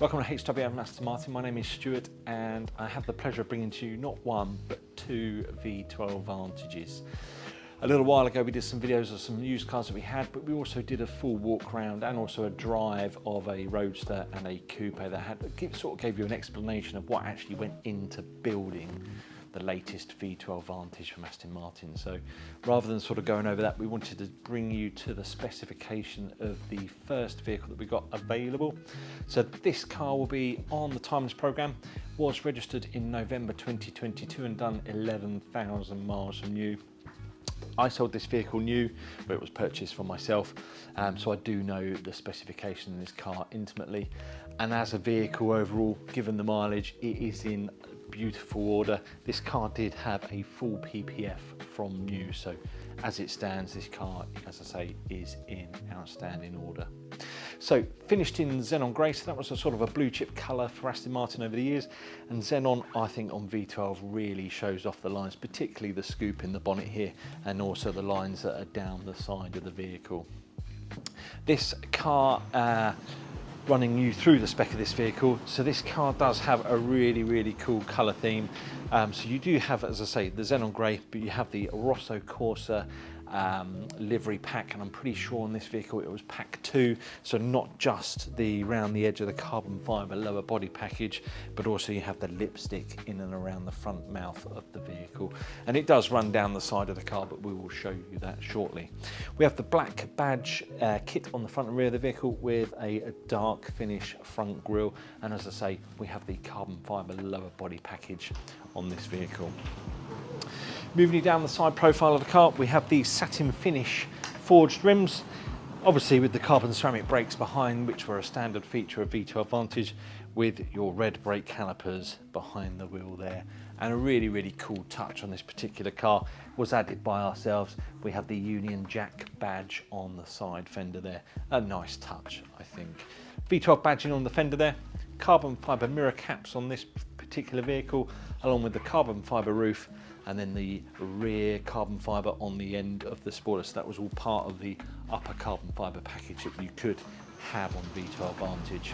Welcome to HWM Aston Martin. My name is Stuart and I have the pleasure of bringing to you not one but two V12 Vantages. A little while ago we did some videos of some used cars that we had, but we also did a full walk around and also a drive of a Roadster and a Coupe that sort of gave you an explanation of what actually went into building the latest V12 Vantage from Aston Martin. So rather than sort of going over that, we wanted to bring you to the specification of the first vehicle that we got available. So this car will be on the timeless program, was registered in November 2022 and done 11,000 miles from new. I sold this vehicle new, but it was purchased from myself, so I do know the specification of this car intimately. And as a vehicle overall, given the mileage, it is in beautiful order. This car did have a full PPF from new, so as it stands, this car, as I say, is in outstanding order. So finished in Xenon Grey, so that was a sort of a blue chip colour for Aston Martin over the years, and Xenon, I think, on V12 really shows off the lines, particularly the scoop in the bonnet here and also the lines that are down the side of the vehicle. This car, running you through the spec of this vehicle, so this car does have a really cool colour theme. So you do have, as I say, the Xenon Grey, but you have the Rosso Corsa livery pack, and I'm pretty sure on this vehicle it was pack 2, so not just the round the edge of the carbon fibre lower body package, but also you have the lipstick in and around the front mouth of the vehicle, and it does run down the side of the car, but we will show you that shortly. We have the black badge kit on the front and rear of the vehicle with a dark finish front grille, and as I say, we have the carbon fibre lower body package on this vehicle. Moving you down the side profile of the car, we have the satin finish forged rims, obviously with the carbon ceramic brakes behind, which were a standard feature of V12 Vantage, with your red brake calipers behind the wheel there. And a really cool touch on this particular car was added by ourselves. We have the Union Jack badge on the side fender there. A nice touch, I think. V12 badging on the fender there, carbon fibre mirror caps on this particular vehicle, along with the carbon fibre roof, and then the rear carbon fibre on the end of the spoiler. So that was all part of the upper carbon fibre package that you could have on V12 Vantage.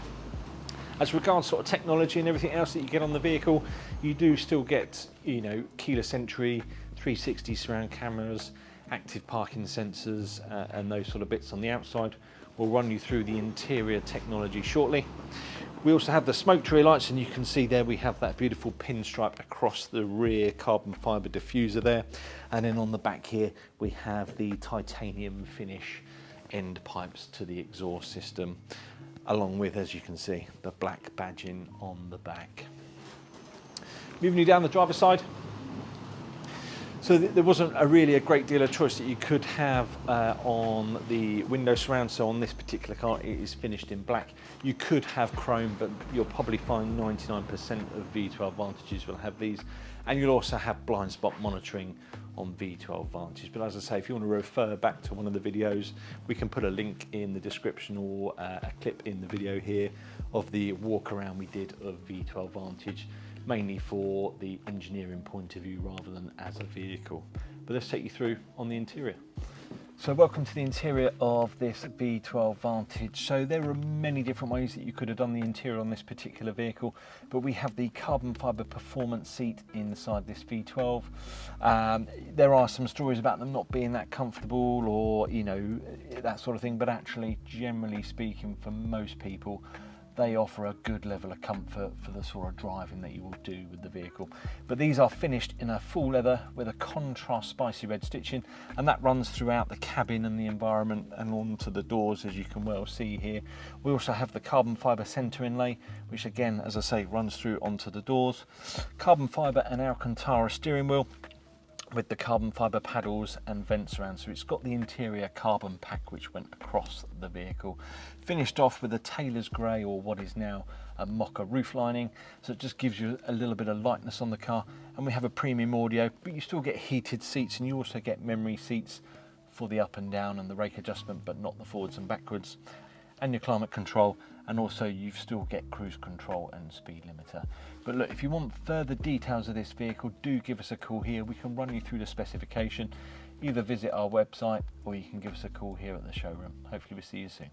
As regards sort of technology and everything else that you get on the vehicle, you do still get, you know, keyless entry, 360 surround cameras, active parking sensors, and those sort of bits on the outside. We'll run you through the interior technology shortly. We also have the smoke rear lights, and you can see there we have that beautiful pinstripe across the rear carbon fibre diffuser there. And then on the back here, we have the titanium finish end pipes to the exhaust system, along with, as you can see, the black badging on the back. Moving you down the driver's side. So there wasn't really a great deal of choice that you could have on the window surround. So on this particular car, it is finished in black. You could have chrome, but you'll probably find 99% of V12 Vantages will have these. And you'll also have blind spot monitoring on V12 Vantage. But as I say, if you want to refer back to one of the videos, we can put a link in the description or a clip in the video here of the walk around we did of V12 Vantage, mainly for the engineering point of view rather than as a vehicle. But let's take you through on the interior. So welcome to the interior of this V12 Vantage. So there are many different ways that you could have done the interior on this particular vehicle, but we have the carbon fibre performance seat inside this V12. There are some stories about them not being that comfortable or, you know, that sort of thing, but actually, generally speaking, for most people, they offer a good level of comfort for the sort of driving that you will do with the vehicle. But these are finished in a full leather with a contrast spicy red stitching, and that runs throughout the cabin and the environment and onto the doors, as you can well see here. We also have the carbon fibre centre inlay, which again, as I say, runs through onto the doors. Carbon fibre and Alcantara steering wheel with the carbon fibre paddles and vents around. So it's got the interior carbon pack which went across the vehicle. Finished off with a Taylor's grey, or what is now a mocha roof lining. So it just gives you a little bit of lightness on the car. And we have a premium audio, but you still get heated seats, and you also get memory seats for the up and down and the rake adjustment, but not the forwards and backwards. And your climate control, and also you still get cruise control and speed limiter. But look, if you want further details of this vehicle, do give us a call here. We can run you through the specification. Either visit our website or you can give us a call here at the showroom. Hopefully we'll see you soon.